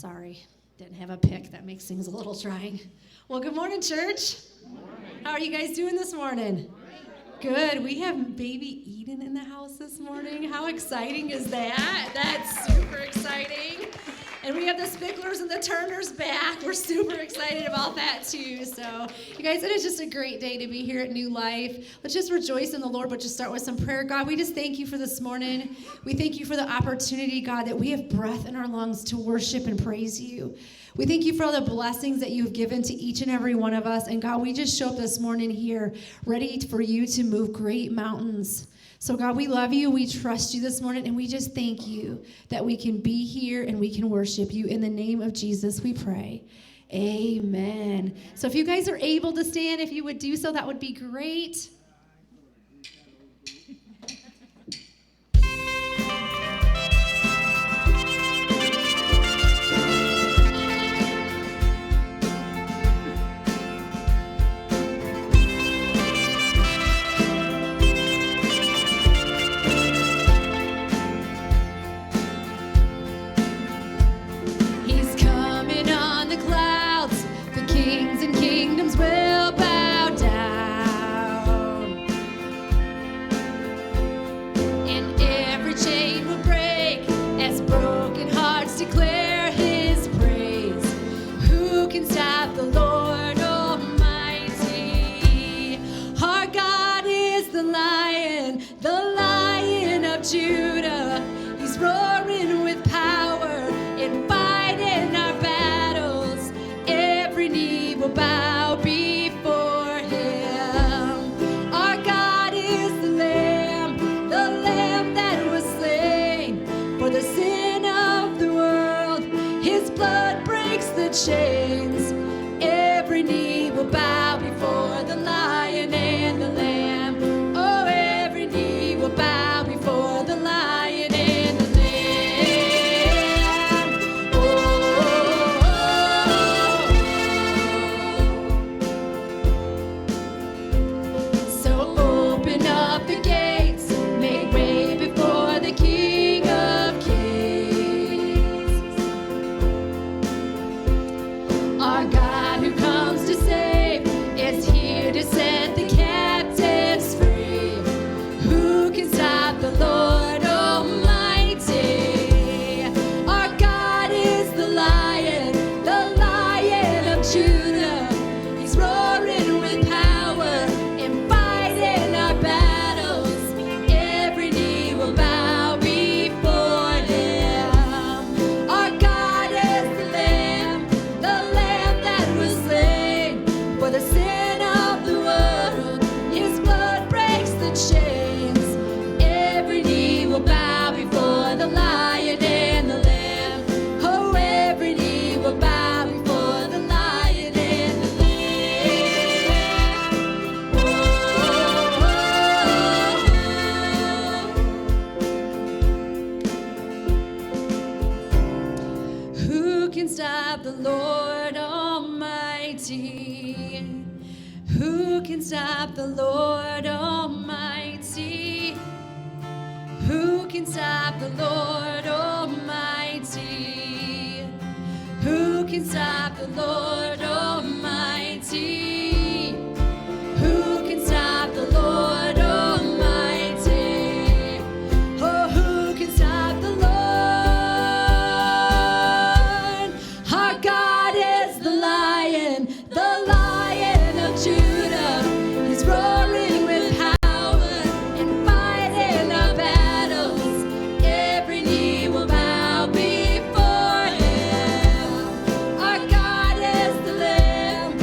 Sorry, didn't have a pick. That makes things a little trying. Well, good morning, church. Good morning. How are you guys doing this morning? Good. We have baby Eden in the house this morning. How exciting is that? That's super exciting. And we have the Spicklers and the Turners back. We're super excited about that too. So, you guys, it is just a great day to be here at New Life. Let's just rejoice in the Lord, but just start with some prayer. God, we just thank you for this morning. We thank you for the opportunity, God, that we have breath in our lungs to worship and praise you. We thank you for all the blessings that you've given to each and every one of us. And God, we just show up this morning here ready for you to move great mountains. So God, we love you, we trust you this morning, and we just thank you that we can be here and we can worship you. In the name of Jesus, we pray. Amen. So if you guys are able to stand, if you would do so, that would be great. Chains, every knee will bow before the Lion and the Lamb. Oh, every knee will bow before the Lion and the Lamb. So open up the gates, make way before the King of Kings. Our God who comes to save is here to set the captives free. Who can stop the Lord Almighty? Our God is the Lion of Judah. He's roaring with power and fighting our battles. Every knee will bow before him. Our God is the Lamb that was slain for the sin of the world. His blood breaks the chains. Every knee will bow before the Lion and the Lamb. Oh, every knee will bow before the Lion and the Lamb. Who can stop the Lord Almighty? Who can stop the Lord Almighty? Who can stop the Lord Almighty? Who can stop the Lord Almighty? Who can stop the Lord Almighty? Oh, who can stop the Lord? Our God is the Lion of Judah. He's roaring with power and fighting our battles. Every knee will bow before him. Our God is the Lamb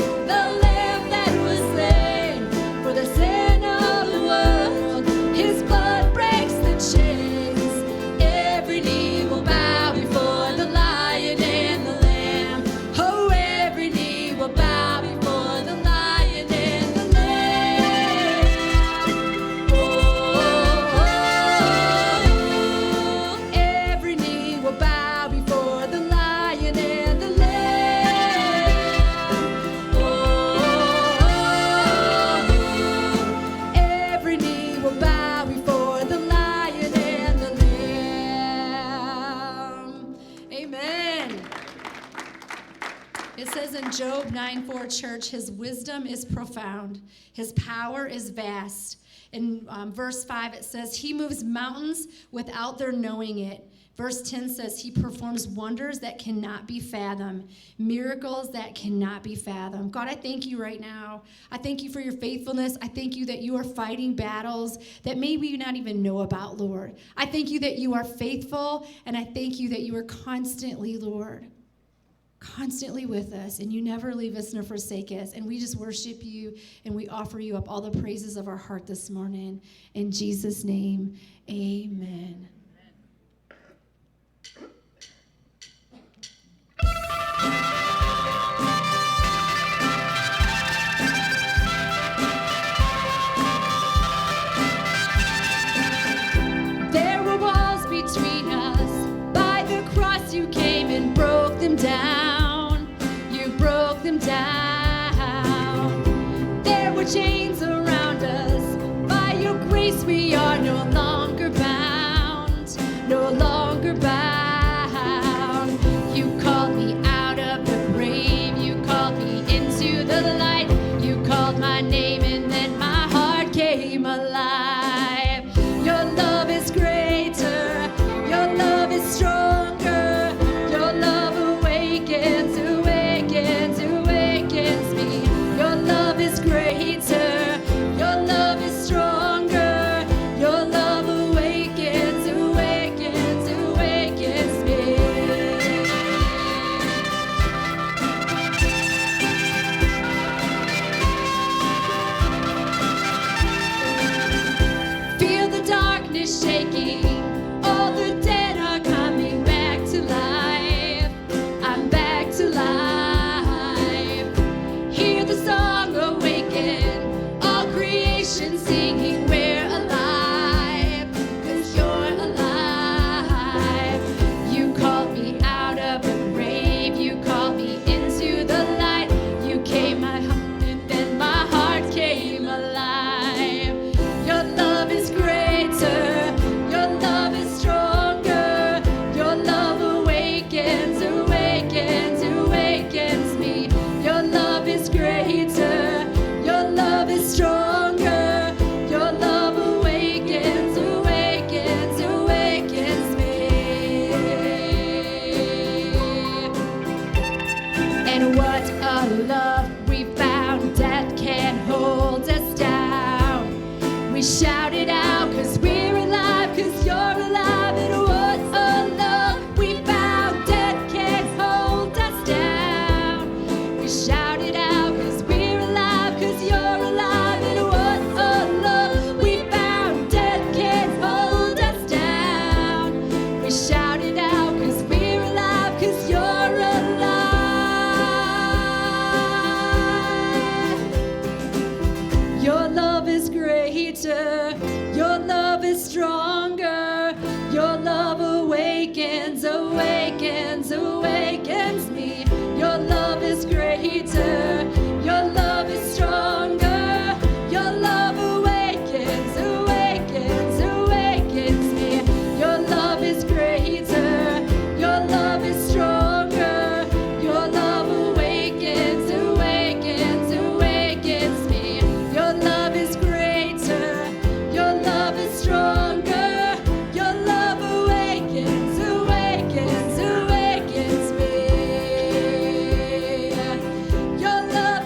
9:4, church, his wisdom is profound. His power is vast. In verse 5, it says, he moves mountains without their knowing it. Verse 10 says, he performs wonders that cannot be fathomed, miracles that cannot be fathomed. God, I thank you right now. I thank you for your faithfulness. I thank you that you are fighting battles that maybe you not even know about, Lord. I thank you that you are faithful, and I thank you that you are constantly, Lord, constantly with us, and you never leave us nor forsake us. And we just worship you, and we offer you up all the praises of our heart this morning. In Jesus' name, amen. There were walls between us. By the cross you came and broke them down. You broke them down. There were chains around us. By your grace we are no longer bound. No longer bound. You called me out of the grave. You called me into the light. You called my name and then my heart came alive. Your love is greater. Your love is stronger. Your love awakens, awakens, awakens me. Your love is greater. Your love is stronger. Your love awakens, awakens, awakens me. Feel the darkness shaking. All the dead are coming back to life. I'm back to life. Hear the song awaken. All creation singing, we're alive. 'Cause you're alive. You called me out of the grave. You called me into the light. You came my heart and then my heart came alive. Your love is greater. Your love is stronger. Your love awakens, awakens, awakens me. Your love is greater. Your love is stronger. Your love awakens, awakens, awakens me. And what a love we found. Death can't hold us down. We shout it out 'cause we're alive, 'cause you're alive. And what a love we found. Death can't hold us down. We shout it out 'cause we're alive, 'cause you're alive. And what a love we found. Death can't hold us down. We shout it out 'cause we're alive, 'cause you're alive. Your love is greater. Your love is stronger. Your love awakens, awakens, awakens me. Your love is greater. Your love is stronger. Your love awakens, awakens, awakens me. Your love is greater. Your love is stronger. Your love awakens, awakens, awakens me. Your love is greater. Your love is stronger. Your love awakens, awakens, awakens me. Your love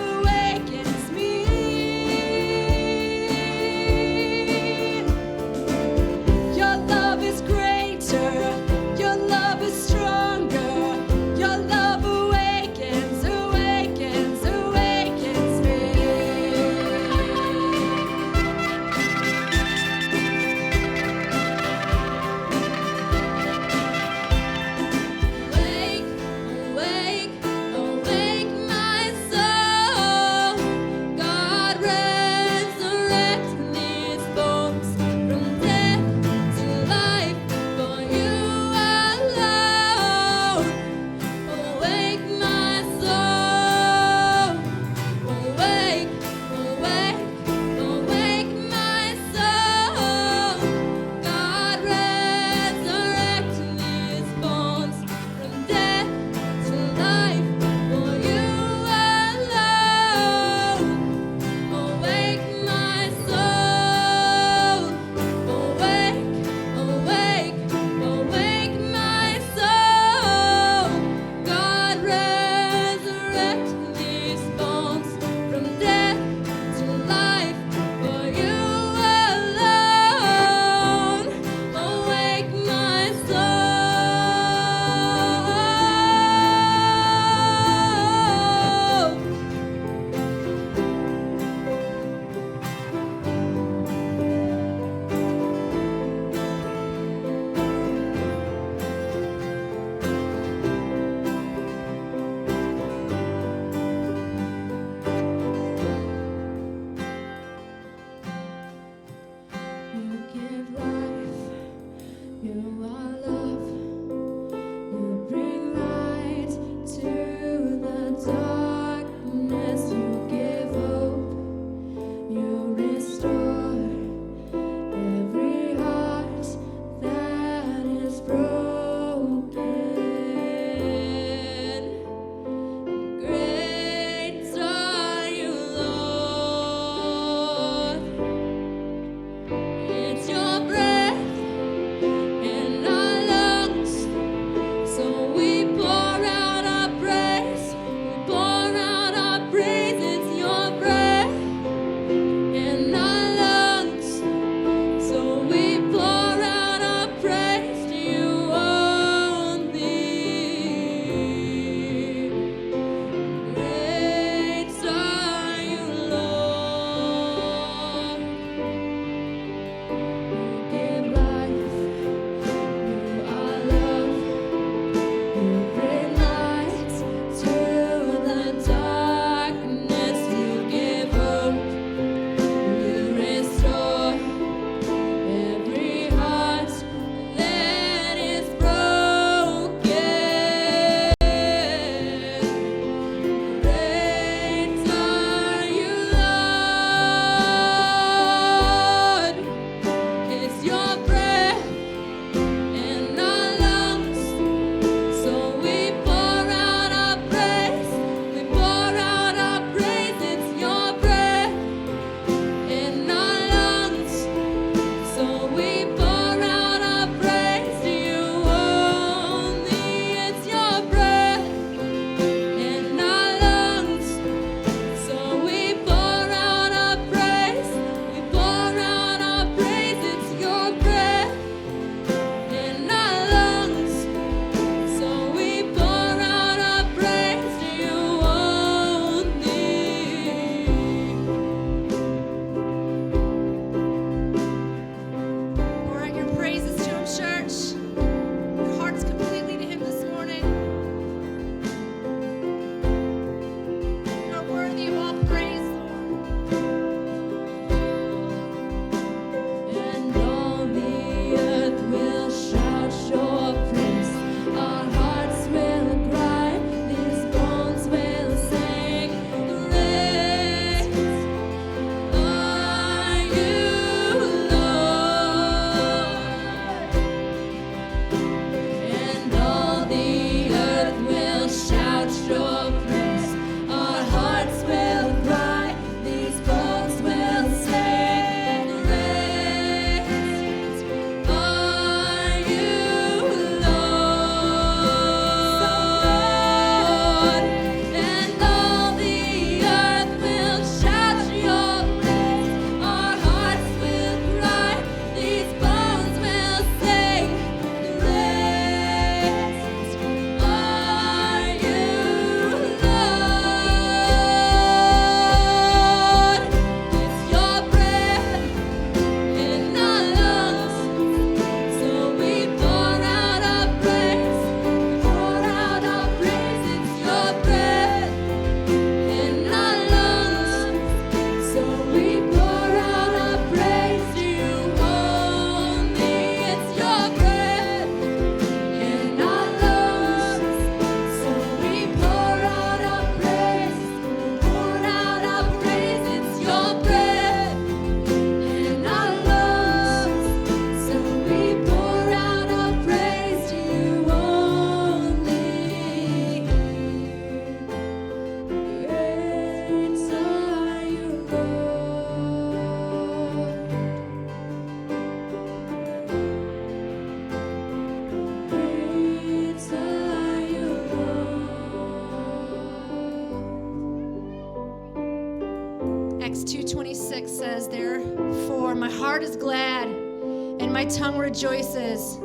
says, therefore, my heart is glad and my tongue rejoices.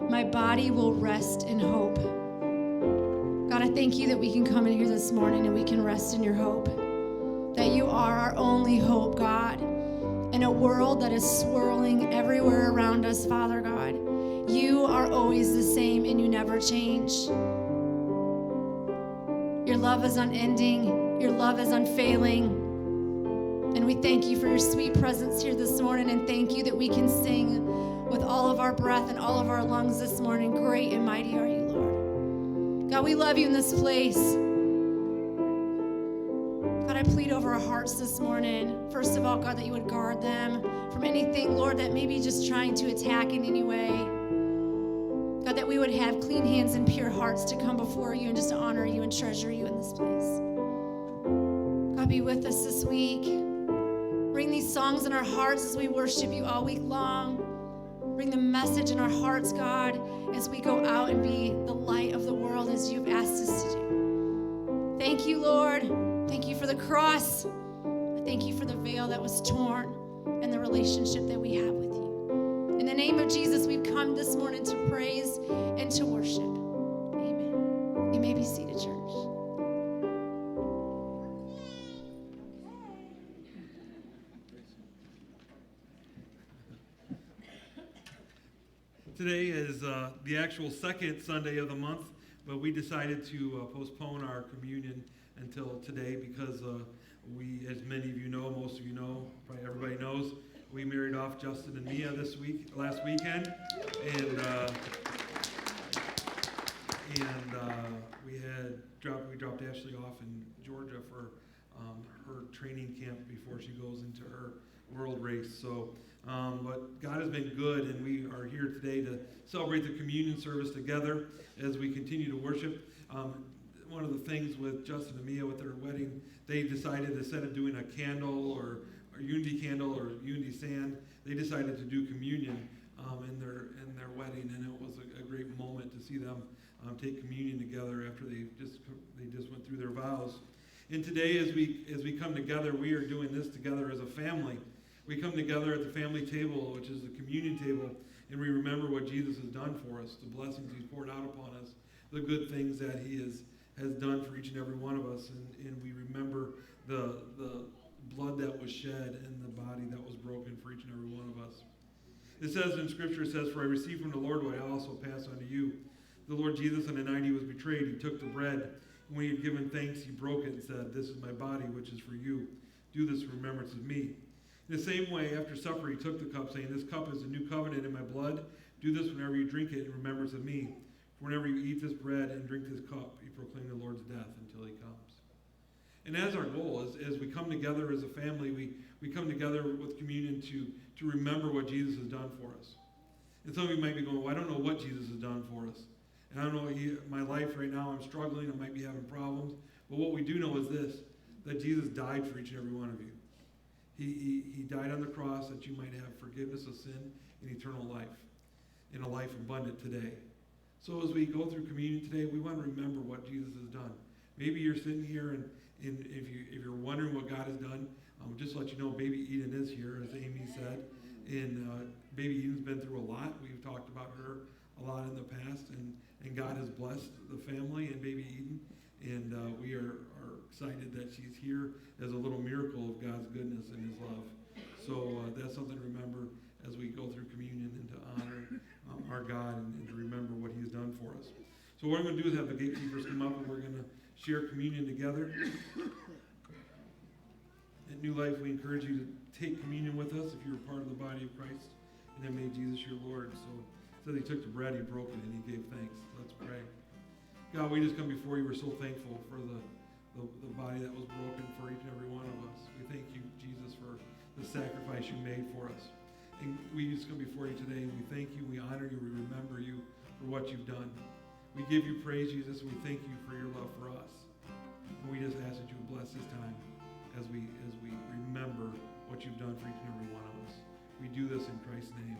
My body will rest in hope. God, I thank you that we can come in here this morning and we can rest in your hope. That you are our only hope, God. In a world that is swirling everywhere around us, Father God, you are always the same and you never change. Your love is unending. Your love is unfailing. And we thank you for your sweet presence here this morning, and thank you that we can sing with all of our breath and all of our lungs this morning. Great and mighty are you, Lord. God, we love you in this place. God, I plead over our hearts this morning. First of all, God, that you would guard them from anything, Lord, that may be just trying to attack in any way. God, that we would have clean hands and pure hearts to come before you and just to honor you and treasure you in this place. God, be with us this week. Bring these songs in our hearts as we worship you all week long. Bring the message in our hearts, God, as we go out and be the light of the world as you've asked us to do. Thank you, Lord. Thank you for the cross. Thank you for the veil that was torn and the relationship that we have with you. In the name of Jesus, we've come this morning to praise and to worship. Amen. You may be seated, church. Today is the actual second Sunday of the month, but we decided to postpone our communion until today because we, as many of you know, most of you know, probably everybody knows, we married off Justin and Mia last weekend, and we dropped Ashley off in Georgia for her training camp before she goes into her world race. So. But God has been good, and we are here today to celebrate the communion service together as we continue to worship. One of the things with Justin and Mia with their wedding, they decided instead of doing a candle or unity candle or unity sand, they decided to do communion in their wedding, and it was a great moment to see them take communion together after they just went through their vows. And today, as we come together, we are doing this together as a family. We come together at the family table, which is the communion table, and we remember what Jesus has done for us, the blessings he's poured out upon us, the good things that he has done for each and every one of us, and we remember the blood that was shed and the body that was broken for each and every one of us. It says in Scripture, it says, "For I received from the Lord what I also pass on to you. The Lord Jesus, on the night he was betrayed, he took the bread, and when he had given thanks, he broke it and said, 'This is my body, which is for you. Do this in remembrance of me.' In the same way, after supper, he took the cup, saying, 'This cup is the new covenant in my blood. Do this whenever you drink it in remembrance of me. For whenever you eat this bread and drink this cup, you proclaim the Lord's death until he comes.'" And as our goal, as we come together as a family, we come together with communion to remember what Jesus has done for us. And some of you might be going, "Well, I don't know what Jesus has done for us. And I don't know, my life right now, I'm struggling, I might be having problems." But what we do know is this, that Jesus died for each and every one of you. He died on the cross that you might have forgiveness of sin and eternal life, and a life abundant today. So as we go through communion today, we want to remember what Jesus has done. Maybe you're sitting here, and if you're wondering what God has done, just to let you know, baby Eden is here, as Amy said. And baby Eden's been through a lot. We've talked about her a lot in the past, and God has blessed the family and baby Eden. And we are excited that she's here as a little miracle of God's goodness and his love. So that's something to remember as we go through communion, and to honor our God and to remember what he's done for us. So what I'm going to do is have the gatekeepers come up, and we're going to share communion together. At New Life, we encourage you to take communion with us if you're a part of the body of Christ and have made Jesus your Lord. So it says he took the bread, he broke it, and he gave thanks. Let's pray. God, we just come before you. We're so thankful for the body that was broken for each and every one of us. We thank you, Jesus, for the sacrifice you made for us. And we just come before you today, and we thank you, we honor you, we remember you for what you've done. We give you praise, Jesus, and we thank you for your love for us. And we just ask that you would bless this time as we remember what you've done for each and every one of us. We do this in Christ's name.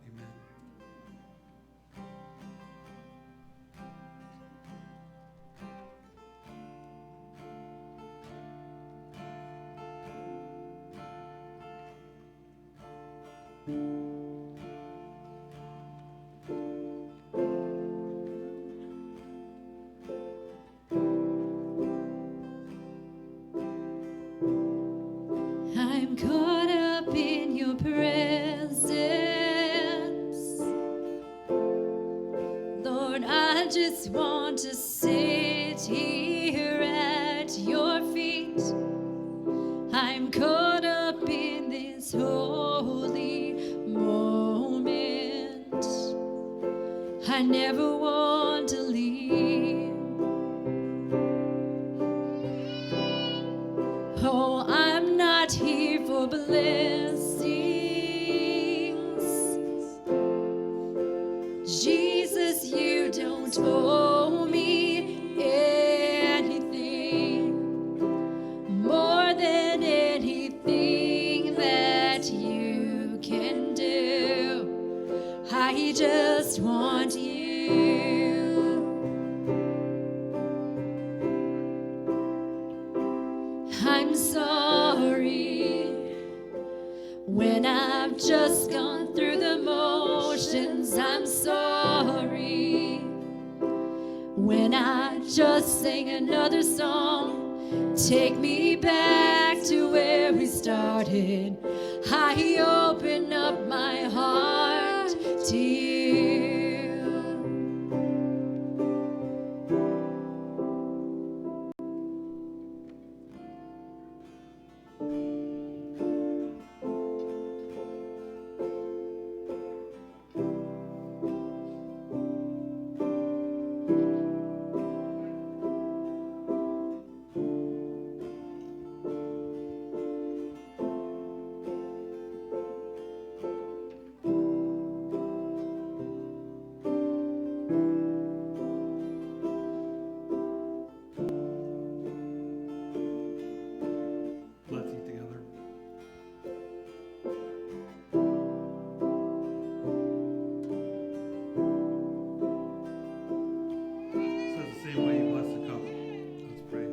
Amen. I'm caught up in your presence. Lord, I just want to sit here at your feet. I'm caught up in this holy moment. I never want to leave. Oh, I'm not here for blessings. Jesus, you don't owe me anything more than anything that you can do. I just want you. I'm sorry when I've just gone through the motions. I'm sorry when I just sang another song. Take me back to where we started. I open up my heart to you. Let's eat together. Says the same way you bless the cup. Let's pray.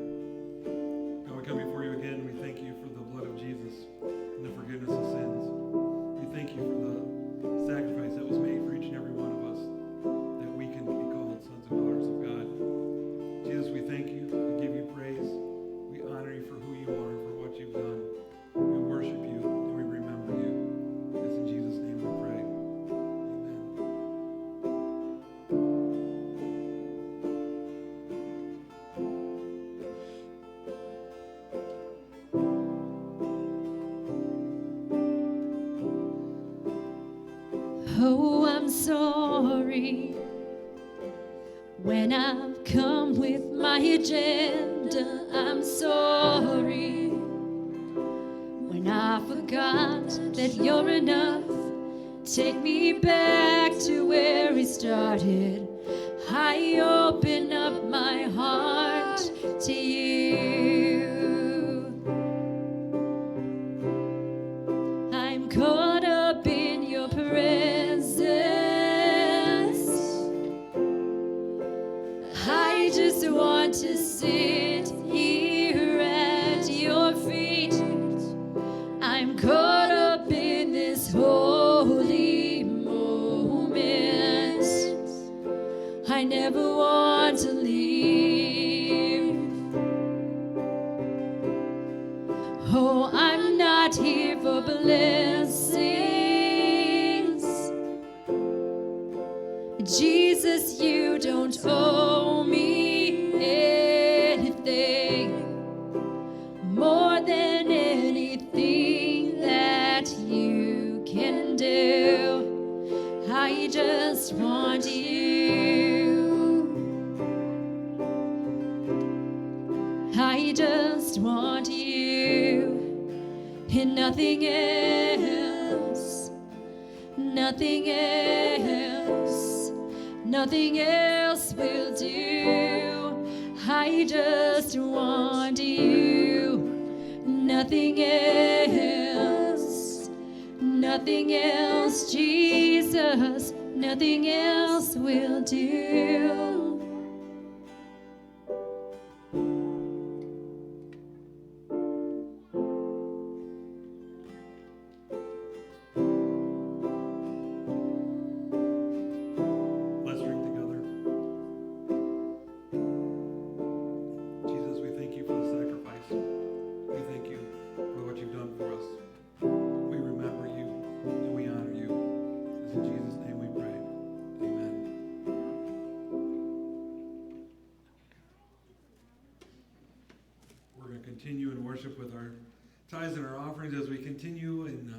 God, we come before you again. We thank you for the blood of Jesus and the forgiveness of sins. We thank you for the sacrifice that was made for each and every one of us, that we can be called sons and daughters of God. Jesus, we thank you. We give you praise. We honor you for who you are and for what you've done. We worship you and we remember you. It's in Jesus' name we pray. Oh, I'm sorry when I've come with my agenda. I'm sorry when I forgot that you're enough. Take me back to where we started. I open up my heart to you. I'm caught up in your presence. I just want to sit here at your feet. I'm caught up in this holy moment. I never want to leave. Oh, I'm not here for blessings. Jesus, you don't owe me anything more than anything that you can do. I just want you. I just want you and nothing else, nothing else, nothing else will do. I just want you, nothing else, nothing else, Jesus, nothing else will do. offerings as we continue, and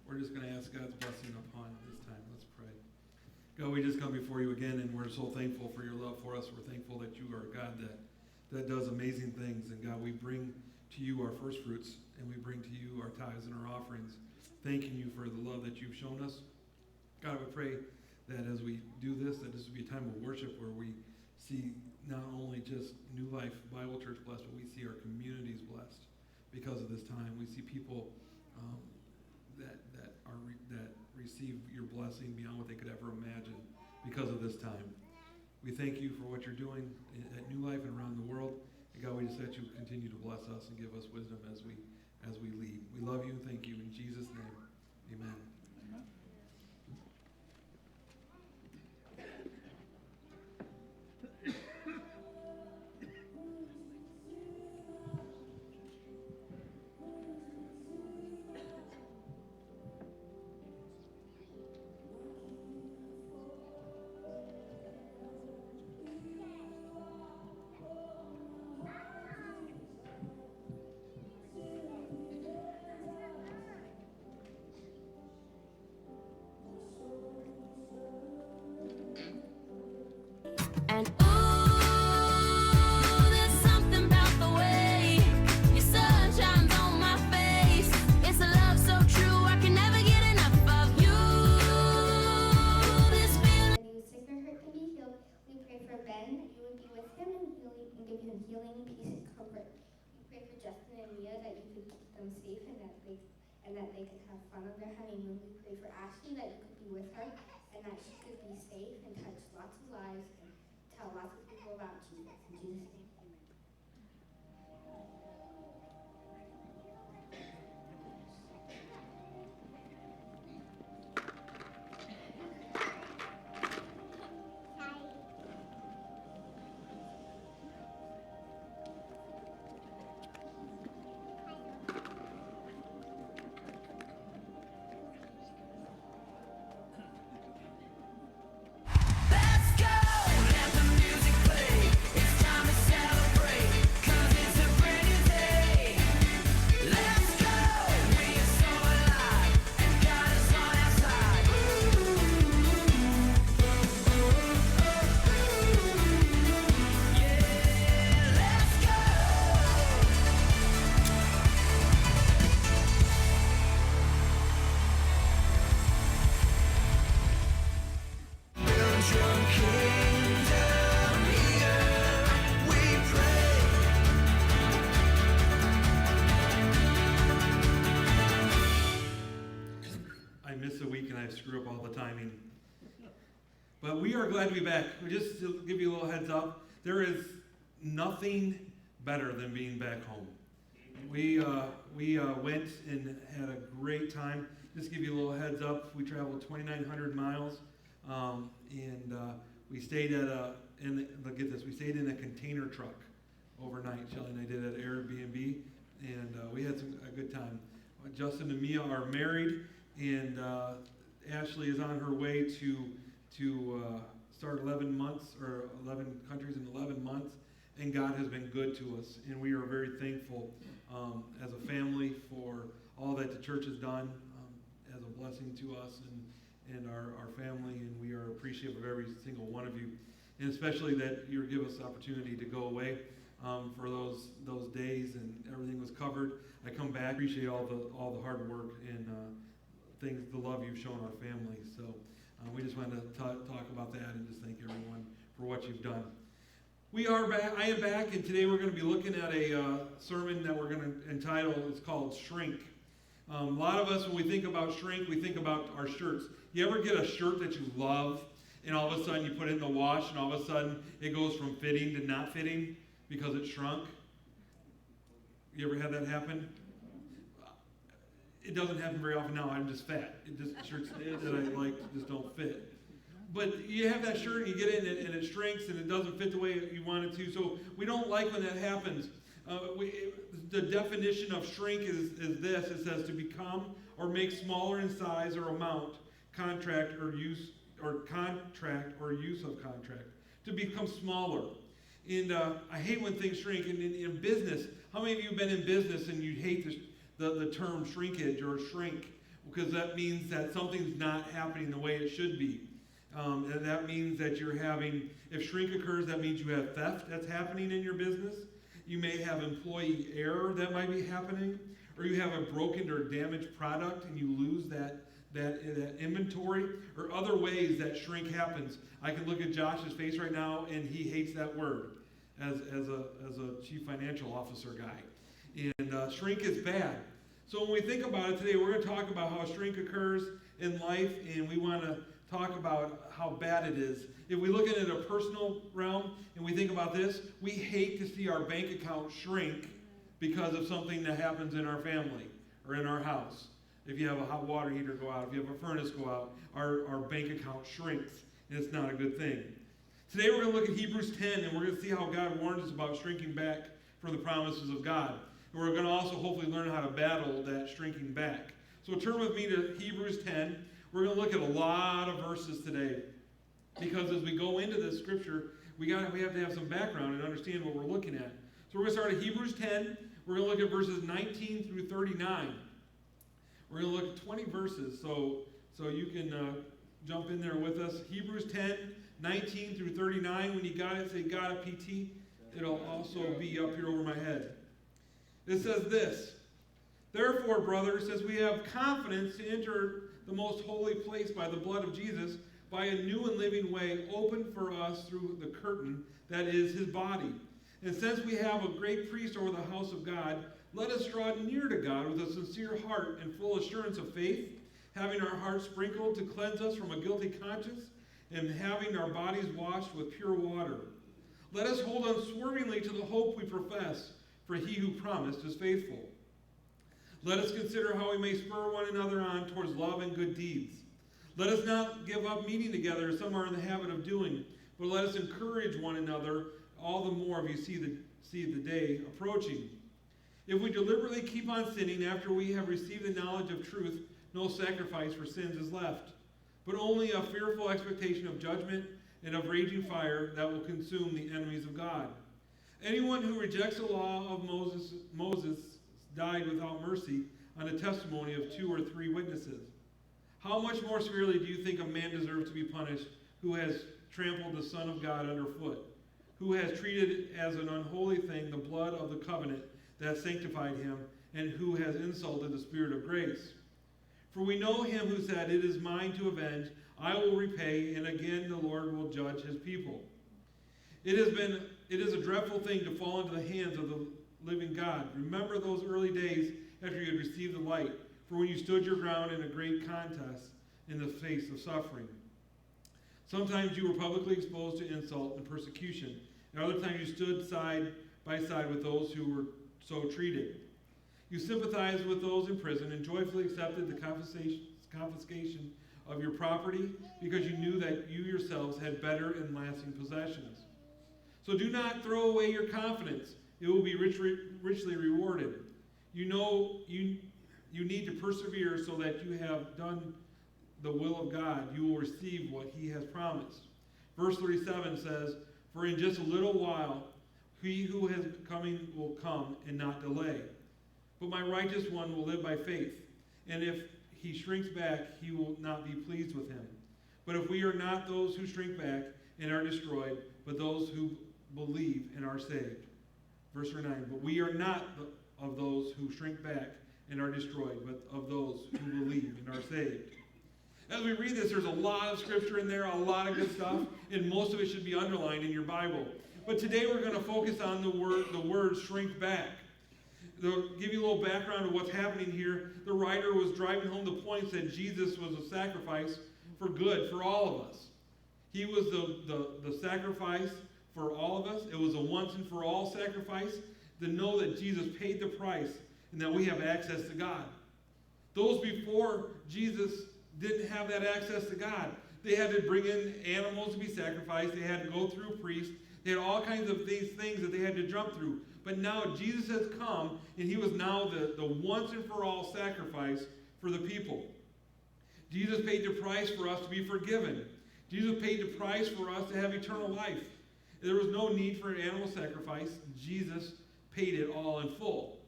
we're just going to ask God's blessing upon this time. Let's pray. God, we just come before you again, and we're so thankful for your love for us. We're thankful that you are a God that does amazing things. And God, we bring to you our first fruits, and we bring to you our tithes and our offerings, thanking you for the love that you've shown us. God, we pray that as we do this, that this will be a time of worship where we see not only just New Life Bible Church blessed, but we see our communities blessed because of this time. We see people that receive your blessing beyond what they could ever imagine because of this time. We thank you for what you're doing at New Life and around the world. And God, we just ask you continue to bless us and give us wisdom as we lead. We love you and thank you in Jesus' name. Amen. And ooh, there's something about the way your sun shines on my face. It's a love so true, I can never get enough of you. This feeling. When he was sick or hurt can be healed, we pray for Ben, that you would be with him and give him healing, peace, and comfort. We pray for Justin and Mia that you could keep them safe and that they could have fun on their honeymoon. We pray for Ashley that you could be with her and that she could be safe and touch lots of lives and tell lots of people about Jesus. In Jesus' name. Let's go! Let the music play. It's time to celebrate, 'cause it's a brand new day. Let's go! We are so alive, and God is on our side. Yeah, let's go! Build your kingdom here, we pray. I miss a week and I screw up all the timing. But we are glad to be back. We just to give you a little heads up, there is nothing better than being back home. We went and had a great time. Just to give you a little heads up, we traveled 2,900 miles, and we stayed get this, we stayed in a container truck overnight. Shelly and I did at Airbnb, and we had a good time. Justin and Mia are married, and Ashley is on her way to start 11 months, or 11 countries in 11 months, and God has been good to us, and we are very thankful as a family for all that the church has done as a blessing to us and our family, and we are appreciative of every single one of you, and especially that you give us the opportunity to go away for those days, and everything was covered. I come back, appreciate all the hard work and the love you've shown our family. So we just wanted to talk about that and just thank everyone for what you've done. We are back. I am back, and today we're going to be looking at a sermon that we're going to entitle. It's called Shrink. A lot of us, when we think about shrink, we think about our shirts. You ever get a shirt that you love, and all of a sudden you put it in the wash, and all of a sudden it goes from fitting to not fitting because it shrunk? You ever had that happen? It doesn't happen very often now. I'm just fat. Shirts that I like just don't fit. But you have that shirt and you get in it and it shrinks and it doesn't fit the way you want it to. So we don't like when that happens. The definition of shrink is this. It says to become or make smaller in size or amount, contract or use of contract. To become smaller. And I hate when things shrink. And in business, how many of you have been in business and you hate the term shrinkage or shrink, because that means that something's not happening the way it should be. And that means that you're having, if shrink occurs, that means you have theft that's happening in your business. You may have employee error that might be happening, or you have a broken or damaged product and you lose that inventory, or other ways that shrink happens. I can look at Josh's face right now and he hates that word as a chief financial officer guy. And shrink is bad. So when we think about it today, we're going to talk about how shrink occurs in life, and we want to talk about how bad it is. If we look at it in a personal realm and we think about this, we hate to see our bank account shrink because of something that happens in our family or in our house. If you have a hot water heater go out, if you have a furnace go out, our bank account shrinks, and it's not a good thing. Today we're going to look at Hebrews 10, and we're going to see how God warns us about shrinking back from the promises of God. And we're going to also hopefully learn how to battle that shrinking back. So turn with me to Hebrews 10. We're going to look at a lot of verses today, because as we go into this scripture, we have to have some background and understand what we're looking at. So we're going to start at Hebrews 10. We're going to look at verses 19 through 39. We're going to look at 20 verses, so you can jump in there with us. Hebrews 10, 19 through 39. When you got it, say "got a PT." It'll also be up here over my head. It says this: "Therefore, brothers, since we have confidence to enter the most holy place by the blood of Jesus, by a new and living way opened for us through the curtain that is his body. And since we have a great priest over the house of God, let us draw near to God with a sincere heart and full assurance of faith, having our hearts sprinkled to cleanse us from a guilty conscience, and having our bodies washed with pure water. Let us hold unswervingly to the hope we profess, for he who promised is faithful. Let us consider how we may spur one another on towards love and good deeds. Let us not give up meeting together as some are in the habit of doing, but let us encourage one another, all the more if you see the day approaching. If we deliberately keep on sinning after we have received the knowledge of truth, no sacrifice for sins is left, but only a fearful expectation of judgment and of raging fire that will consume the enemies of God. Anyone who rejects the law of Moses died without mercy on the testimony of 2 or 3 witnesses. How much more severely do you think a man deserves to be punished who has trampled the Son of God underfoot, who has treated as an unholy thing the blood of the covenant that sanctified him, and who has insulted the Spirit of grace? For we know him who said, 'It is mine to avenge, I will repay,' and again the Lord will judge his people. It is a dreadful thing to fall into the hands of the living God. Remember those early days after you had received the light, for when you stood your ground in a great contest in the face of suffering. Sometimes you were publicly exposed to insult and persecution, and other times you stood side by side with those who were so treated. You sympathized with those in prison and joyfully accepted the confiscation of your property because you knew that you yourselves had better and lasting possessions. So do not throw away your confidence. It will be richly rewarded. You know you need to persevere so that you have done the will of God. You will receive what he has promised. Verse 37 says, "For in just a little while he who is coming will come and not delay. But my righteous one will live by faith. And if he shrinks back, he will not be pleased with him. But if we are not those who shrink back and are destroyed, but those who believe and are saved." Verse 9, "But we are not of those who shrink back and are destroyed, but of those who believe and are saved." As we read this, there's a lot of scripture in there, a lot of good stuff, and most of it should be underlined in your Bible. But today we're going to focus on the word shrink back. To give you a little background of what's happening here, the writer was driving home the point that Jesus was a sacrifice for good for all of us. He was the sacrifice for all of us. It was a once and for all sacrifice to know that Jesus paid the price and that we have access to God. Those before Jesus didn't have that access to God. They had to bring in animals to be sacrificed. They had to go through a priest. They had all kinds of these things that they had to jump through. But now Jesus has come, and he was now the once and for all sacrifice for the people. Jesus paid the price for us to be forgiven. Jesus paid the price for us to have eternal life. There was no need for an animal sacrifice. Jesus paid it all in full.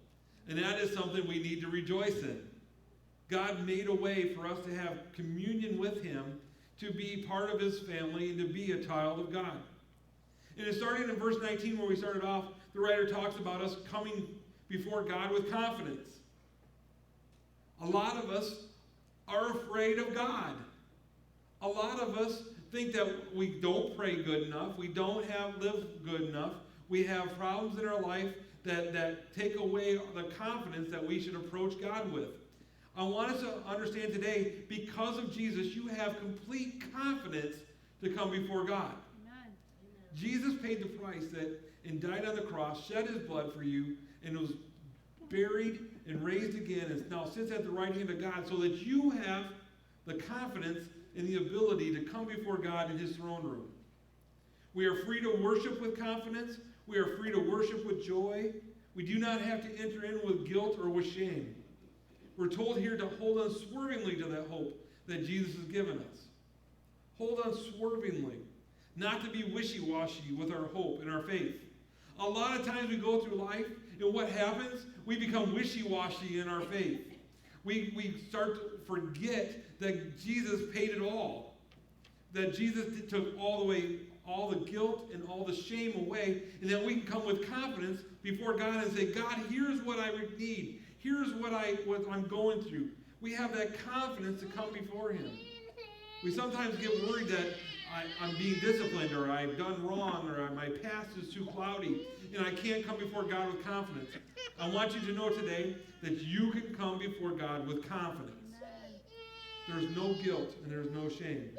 And that is something we need to rejoice in. God made a way for us to have communion with him, to be part of his family, and to be a child of God. And it's starting in verse 19 where we started off, the writer talks about us coming before God with confidence. A lot of us are afraid of God. A lot of us think that we don't pray good enough, we don't live good enough, we have problems in our life that take away the confidence that we should approach God with. I want us to understand today, because of Jesus, you have complete confidence to come before God. Amen. Jesus paid the price and died on the cross, shed his blood for you, and was buried and raised again, and now sits at the right hand of God, so that you have the confidence and the ability to come before God in his throne room. We are free to worship with confidence. We are free to worship with joy. We do not have to enter in with guilt or with shame. We're told here to hold unswervingly to that hope that Jesus has given us. Hold unswervingly. Not to be wishy-washy with our hope and our faith. A lot of times we go through life, and what happens? We become wishy-washy in our faith. We start to forget that Jesus paid it all. That Jesus took all the guilt and all the shame away, and that we can come with confidence before God and say, God, here's what I need. Here's what I'm going through. We have that confidence to come before him. We sometimes get worried that I'm being disciplined, or I've done wrong, or my past is too cloudy, and I can't come before God with confidence. I want you to know today that you can come before God with confidence. There's no guilt and there's no shame.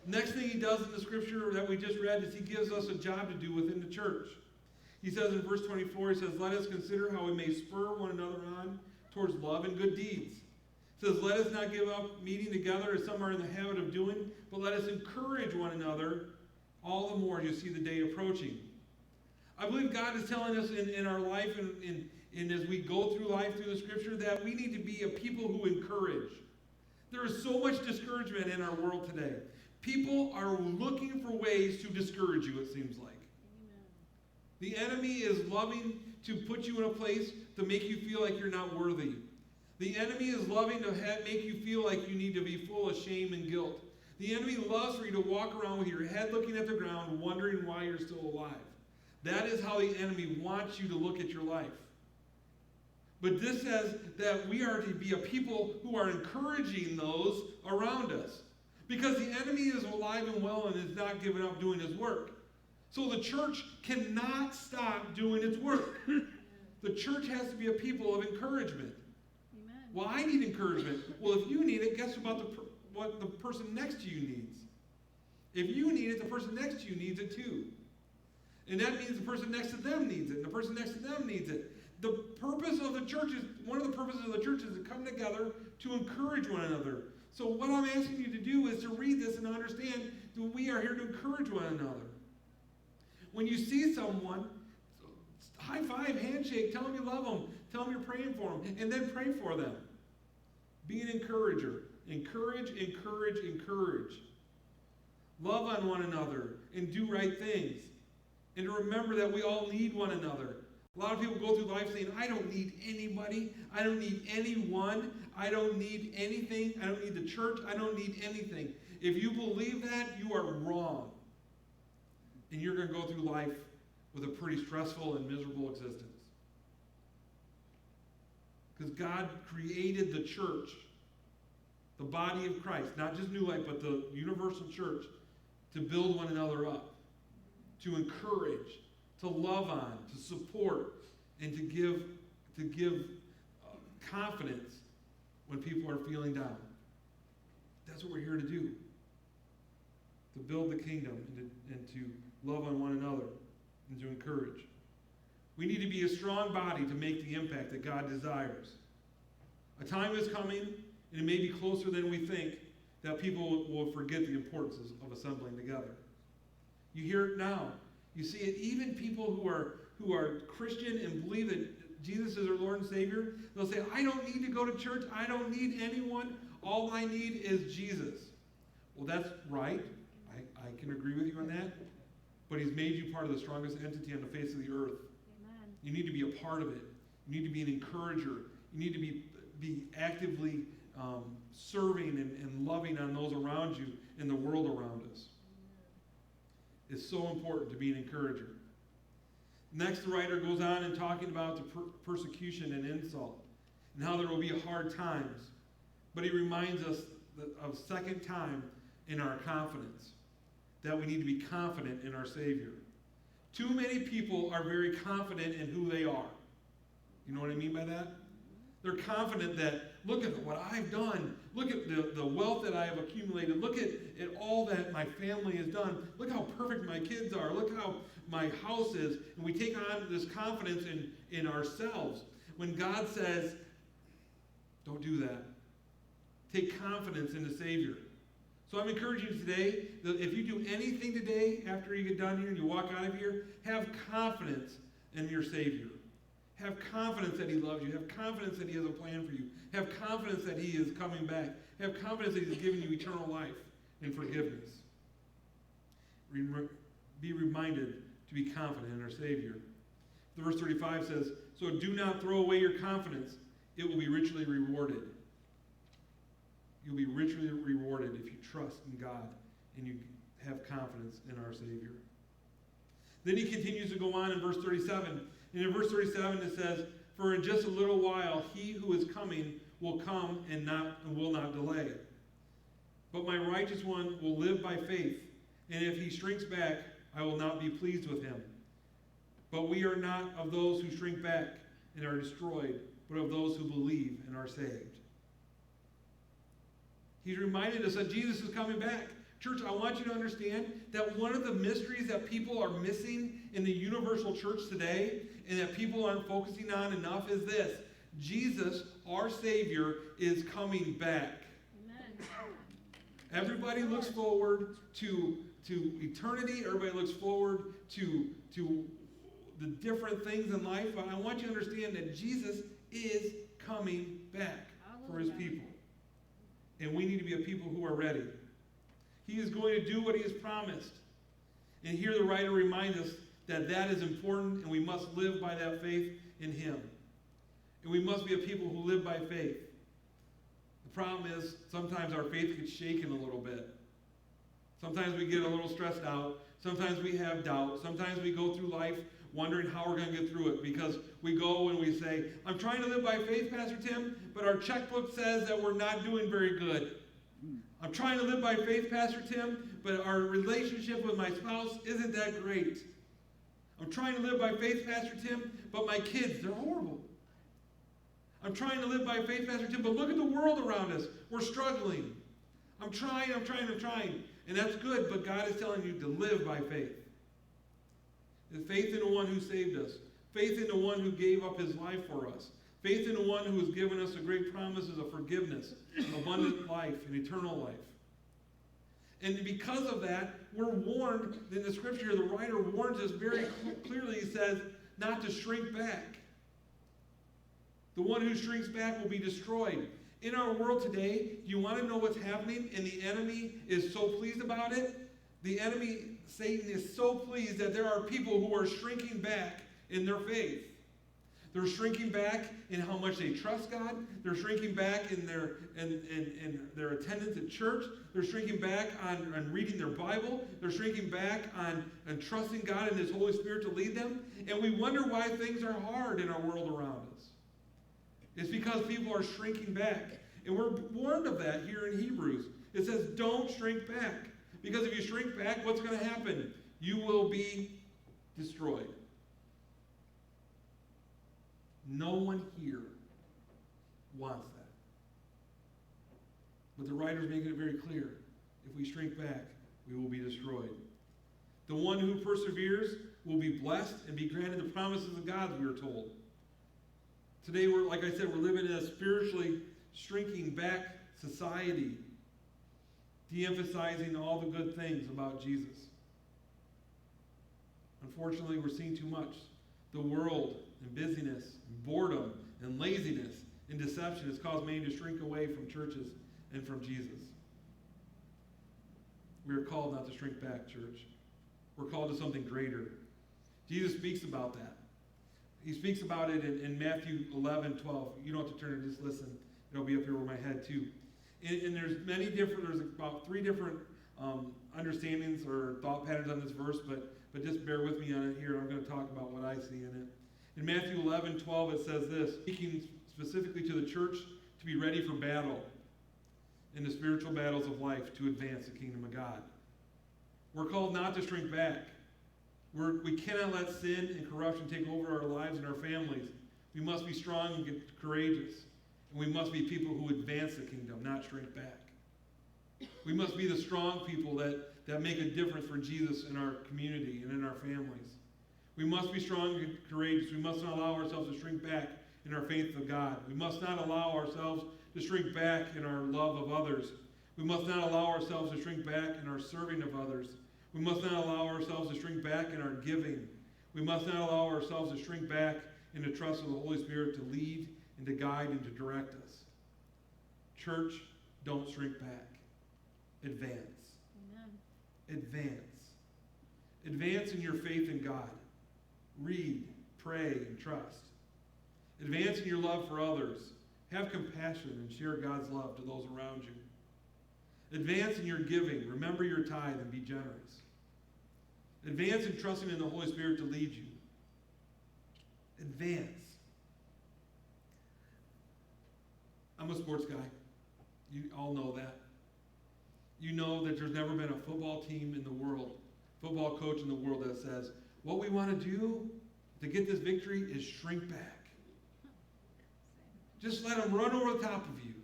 Next thing he does in the scripture that we just read is he gives us a job to do within the church. He says in verse 24, he says, let us consider how we may spur one another on towards love and good deeds. He says, let us not give up meeting together as some are in the habit of doing, but let us encourage one another all the more as you see the day approaching. I believe God is telling us in our life and as we go through life through the scripture that we need to be a people who encourage. There is so much discouragement in our world today. People are looking for ways to discourage you, it seems like. The enemy is loving to put you in a place to make you feel like you're not worthy. The enemy is loving to make you feel like you need to be full of shame and guilt. The enemy loves for you to walk around with your head looking at the ground, wondering why you're still alive. That is how the enemy wants you to look at your life. But this says that we are to be a people who are encouraging those around us. Because the enemy is alive and well and has not given up doing his work. So the church cannot stop doing its work. The church has to be a people of encouragement. Amen. Well, I need encouragement. Well, if you need it, guess what the person next to you needs? If you need it, the person next to you needs it too. And that means the person next to them needs it, and the person next to them needs it. The purpose of the church is, one of the purposes of the church is to come together to encourage one another. So what I'm asking you to do is to read this and understand that we are here to encourage one another. When you see someone, high five, handshake, tell them you love them, tell them you're praying for them, and then pray for them. Be an encourager. Encourage, encourage, encourage. Love on one another and do right things. And to remember that we all need one another. A lot of people go through life saying, I don't need anybody. I don't need anyone. I don't need anything. I don't need the church. I don't need anything. If you believe that, you are wrong. And you're going to go through life with a pretty stressful and miserable existence. Because God created the church, the body of Christ, not just New Life, but the universal church, to build one another up, to encourage, to love on, to support, and to give confidence when people are feeling down. That's what we're here to do. To build the kingdom and to love on one another and to encourage. We need to be a strong body to make the impact that God desires. A time is coming, and it may be closer than we think, that people will forget the importance of assembling together. You hear it now. You see it, even people who are Christian and believe that Jesus is their Lord and Savior, they'll say, I don't need to go to church. I don't need anyone. All I need is Jesus. Well, that's right. I can agree with you on that. But he's made you part of the strongest entity on the face of the earth. Amen. You need to be a part of it. You need to be an encourager. You need to be actively serving and loving on those around you and the world around us. It's so important to be an encourager. Next, the writer goes on and talking about the persecution and insult and how there will be hard times. But he reminds us of second time in our confidence, that we need to be confident in our Savior. Too many people are very confident in who they are. You know what I mean by that? They're confident that, look at what I've done. Look at the wealth that I have accumulated. Look at all that my family has done. Look how perfect my kids are. Look how my house is. And we take on this confidence in ourselves. When God says, don't do that. Take confidence in the Savior. So I'm encouraging you today that if you do anything today after you get done here and you walk out of here, have confidence in your Savior. Have confidence that He loves you. Have confidence that He has a plan for you. Have confidence that He is coming back. Have confidence that He's giving you eternal life and forgiveness. Be reminded to be confident in our Savior. The verse 35 says, so do not throw away your confidence. It will be richly rewarded. You'll be richly rewarded if you trust in God and you have confidence in our Savior. Then he continues to go on in verse 37. And in verse 37 it says, for in just a little while he who is coming will come and will not delay. But my righteous one will live by faith, and if he shrinks back, I will not be pleased with him. But we are not of those who shrink back and are destroyed, but of those who believe and are saved. He's reminded us that Jesus is coming back. Church, I want you to understand that one of the mysteries that people are missing in the universal church today and that people aren't focusing on enough is this. Jesus, our Savior, is coming back. Amen. Everybody looks forward to eternity. Everybody looks forward to the different things in life. But I want you to understand that Jesus is coming back for His people. And we need to be a people who are ready. He is going to do what He has promised. And here the writer reminds us that that is important and we must live by that faith in Him. And we must be a people who live by faith. The problem is sometimes our faith gets shaken a little bit. Sometimes we get a little stressed out. Sometimes we have doubt. Sometimes we go through life wondering how we're going to get through it because we go and we say, I'm trying to live by faith, Pastor Tim, but our checkbook says that we're not doing very good. I'm trying to live by faith, Pastor Tim, but our relationship with my spouse isn't that great. I'm trying to live by faith, Pastor Tim, but my kids, they're horrible. I'm trying to live by faith, Pastor Tim, but look at the world around us. We're struggling. I'm trying. And that's good, but God is telling you to live by faith. And faith in the one who saved us. Faith in the one who gave up His life for us. Faith in the one who has given us the great promises of forgiveness, abundant life, and eternal life. And because of that, we're warned in the scripture, the writer warns us very clearly. He says, not to shrink back. The one who shrinks back will be destroyed. In our world today, do you want to know what's happening? And the enemy is so pleased about it. The enemy, Satan, is so pleased that there are people who are shrinking back in their faith. They're shrinking back in how much they trust God. They're shrinking back in their attendance at church. They're shrinking back on reading their Bible. They're shrinking back on trusting God and His Holy Spirit to lead them. And we wonder why things are hard in our world around us. It's because people are shrinking back. And we're warned of that here in Hebrews. It says, don't shrink back. Because if you shrink back, what's going to happen? You will be destroyed. No one here wants that. But the writer's making it very clear. If we shrink back, we will be destroyed. The one who perseveres will be blessed and be granted the promises of God, we are told. Today, like I said, we're living in a spiritually shrinking back society, de-emphasizing all the good things about Jesus. Unfortunately, we're seeing too much. The world and busyness, and boredom, and laziness, and deception has caused many to shrink away from churches and from Jesus. We are called not to shrink back, church. We're called to something greater. Jesus speaks about that. He speaks about it in Matthew 11:12. You don't have to turn it, just listen. It'll be up here over my head too. And there's about 3 different understandings or thought patterns on this verse, but just bear with me on it here. I'm going to talk about what I see in it. In Matthew 11:12, it says this, speaking specifically to the church to be ready for battle in the spiritual battles of life to advance the kingdom of God. We're called not to shrink back. We cannot let sin and corruption take over our lives and our families. We must be strong and courageous. And we must be people who advance the kingdom, not shrink back. We must be the strong people that make a difference for Jesus in our community and in our families. We must be strong and courageous. We must not allow ourselves to shrink back in our faith of God. We must not allow ourselves to shrink back in our love of others. We must not allow ourselves to shrink back in our serving of others. We must not allow ourselves to shrink back in our giving. We must not allow ourselves to shrink back in the trust of the Holy Spirit to lead and to guide and to direct us. Church, don't shrink back. Advance. Amen. Advance. Advance in your faith in God. Read, pray, and trust. Advance in your love for others. Have compassion and share God's love to those around you. Advance in your giving. Remember your tithe and be generous. Advance in trusting in the Holy Spirit to lead you. Advance. I'm a sports guy. You all know that. You know that there's never been a football team in the world, football coach in the world that says, what we want to do to get this victory is shrink back. Just let them run over the top of you.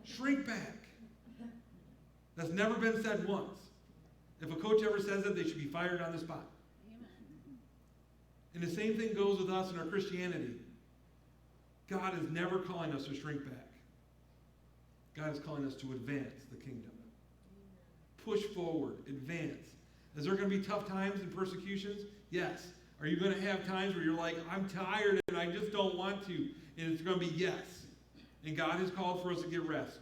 Shrink back. That's never been said once. If a coach ever says it, they should be fired on the spot. Amen. And the same thing goes with us in our Christianity. God is never calling us to shrink back. God is calling us to advance the kingdom. Push forward, advance. Is there going to be tough times and persecutions? Yes. Are you going to have times where you're like, I'm tired and I just don't want to? And it's going to be yes. And God has called for us to get rest.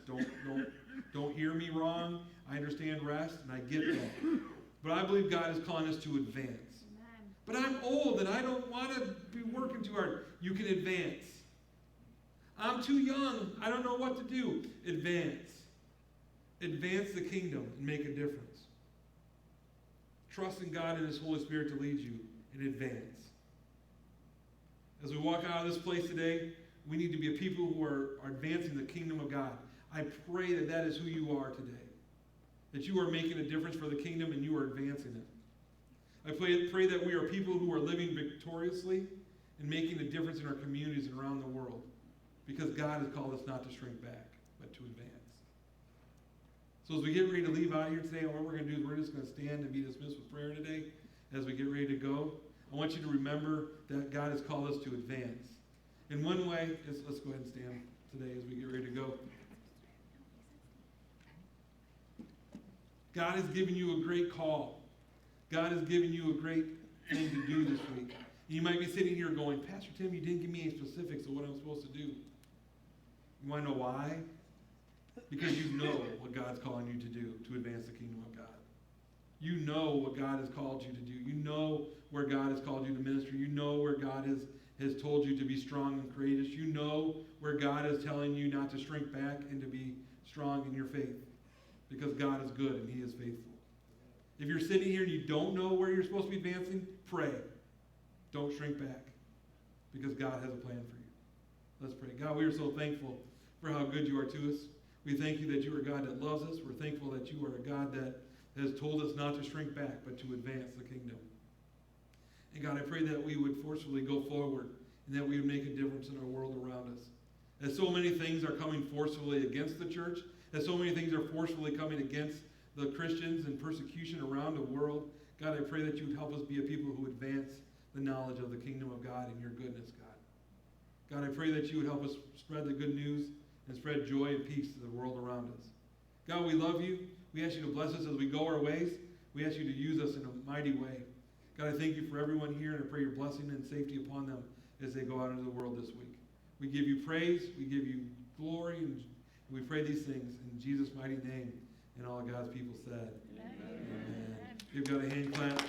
Don't hear me wrong. I understand rest and I get that. But I believe God is calling us to advance. Amen. But I'm old and I don't want to be working too hard. You can advance. I'm too young. I don't know what to do. Advance. Advance the kingdom and make a difference. Trust in God and His Holy Spirit to lead you and advance. As we walk out of this place today, we need to be a people who are advancing the kingdom of God. I pray that that is who you are today. That you are making a difference for the kingdom and you are advancing it. I pray that we are people who are living victoriously and making a difference in our communities and around the world. Because God has called us not to shrink back, but to advance. So as we get ready to leave out here today, what we're going to do is we're just going to stand and be dismissed with prayer today as we get ready to go. I want you to remember that God has called us to advance. In one way, let's go ahead and stand today as we get ready to go. God has given you a great call. God has given you a great thing to do this week. And you might be sitting here going, Pastor Tim, you didn't give me any specifics of what I'm supposed to do. You want to know why? Because you know what God's calling you to do to advance the kingdom of God. You know what God has called you to do. You know where God has called you to minister. You know where God has told you to be strong and courageous. You know where God is telling you not to shrink back and to be strong in your faith. Because God is good and He is faithful. If you're sitting here and you don't know where you're supposed to be advancing, pray. Don't shrink back. Because God has a plan for you. Let's pray. God, we are so thankful for how good you are to us. We thank you that you are a God that loves us. We're thankful that you are a God that has told us not to shrink back, but to advance the kingdom. And God, I pray that we would forcefully go forward and that we would make a difference in our world around us. As so many things are coming forcefully against the church, as so many things are forcefully coming against the Christians and persecution around the world, God, I pray that you would help us be a people who advance the knowledge of the kingdom of God and your goodness, God. God, I pray that you would help us spread the good news and spread joy and peace to the world around us. God, we love you. We ask you to bless us as we go our ways. We ask you to use us in a mighty way. God, I thank you for everyone here, and I pray your blessing and safety upon them as they go out into the world this week. We give you praise, we give you glory, and we pray these things in Jesus' mighty name. And all God's people said, Amen. Give God a hand clap.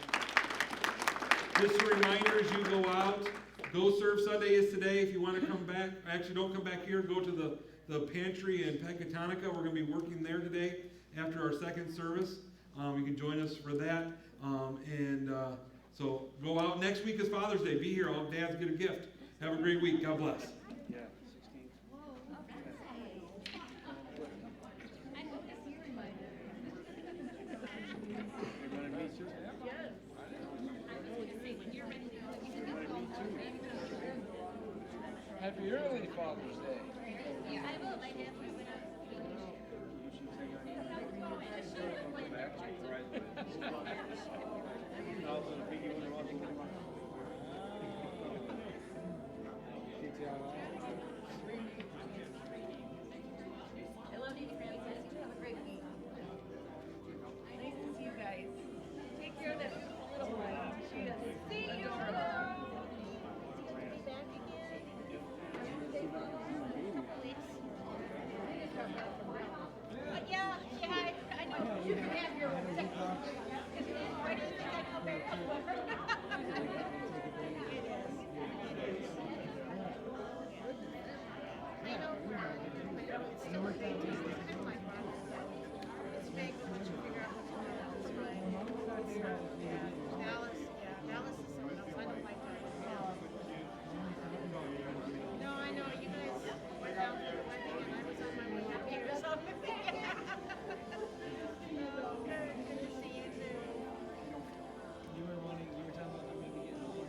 Just a reminder as you go out, Go Serve Sunday is today. If you want to come back, actually don't come back here. Go to the pantry in Pecatonica. We're going to be working there today after our second service. You can join us for that. So go out. Next week is Father's Day. Be here. All dads get a gift. Have a great week. God bless. Happy early Father's Day. I love you, Francis. Have a great week. Nice to see you guys. Take care of that little one. She is. See you. Yeah, I know. You can have your one. Why do you think I know very well? It is. I know. It's still a big deal. It's kind of like it's big, but once you figure out what's going on, it's right. Yeah, Dallas is something else. I don't like that. No, I know. You guys went down for the wedding, and I was on my way up here, so. Oh, good to see you too. You were talking about the movie getting old.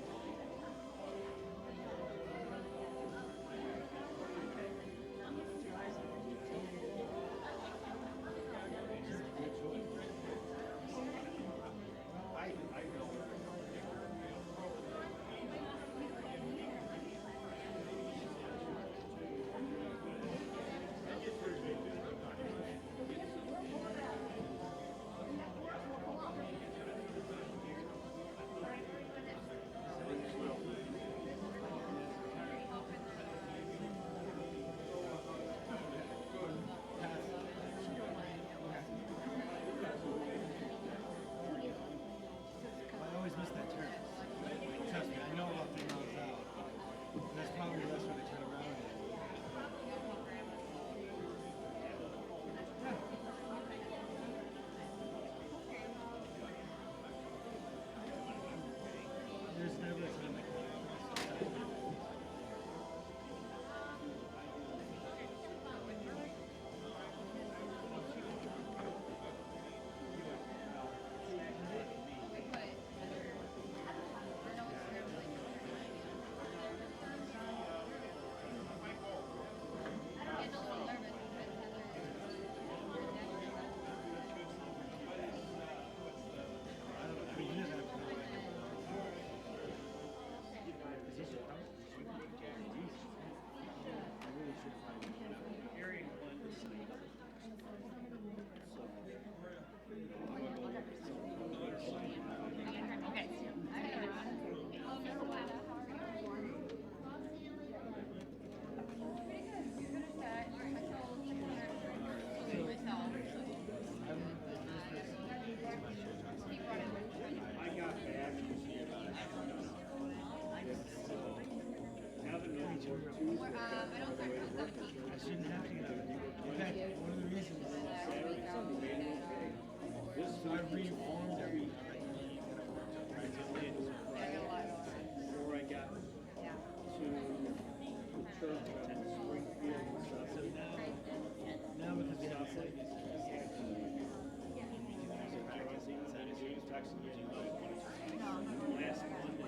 I always miss that turn. Trust me, I know about 3 miles out. And that's probably the best way to turn around. There's never a time like that. I mean, you just have to. Is this your house? I really should find it. Area one is I shouldn't have to get out of here. In fact, one of the reasons so I reformed every before I got to church and Springfield and stuff. So now because we have like last Monday,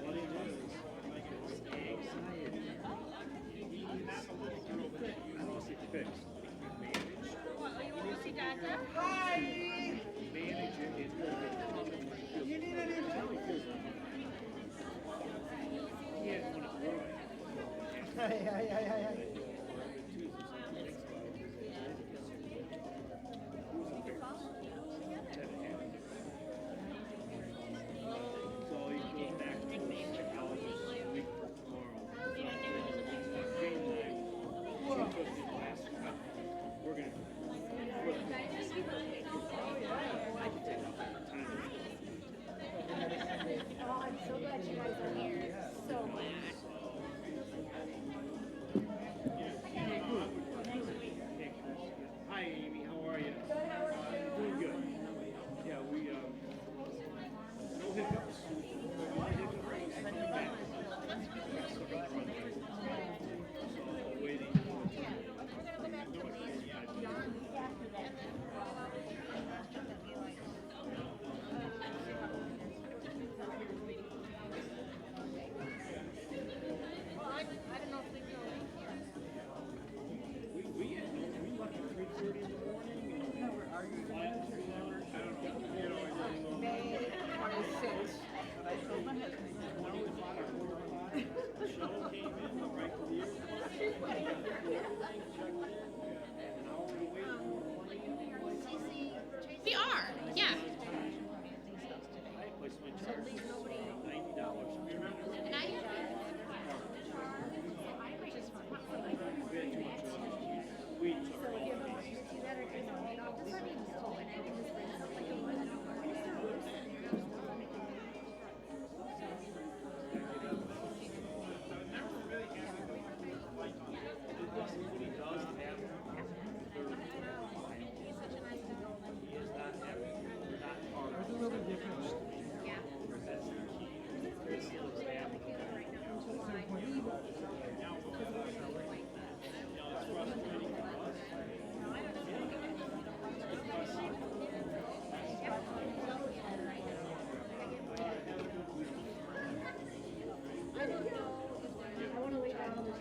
what do you do? Anxiety. I lost it fixed. Hi! Manage it is good. You need anything? He had one of the Hey. So he goes back to the psychologist a week tomorrow. Jane and I, she took his last cut. We're gonna. I can take off time.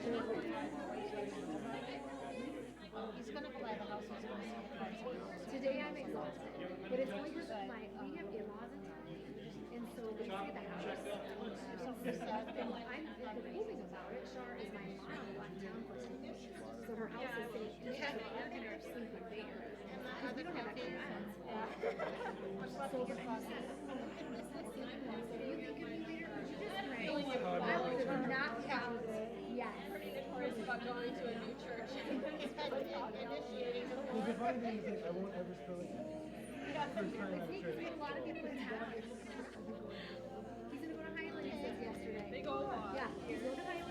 He's gonna fly the house, he's gonna see the cars. Today I'm exhausted, but it's only because we have in-laws in town, and so they see the house. And I'm moving about it. Char is my mom left town for 2 weeks, so her house is safe. And so we're gonna sleep in there. Because we don't have extra beds. So if you see, so you think of me later, could you just pray? I will not count it. Yes. About going to a new church. Because the funny thing is, like, I won't ever spill it. First time at a church. We have a lot of people in town. He's gonna go to Highland, he said yesterday. They go, Yeah, he's going to Highland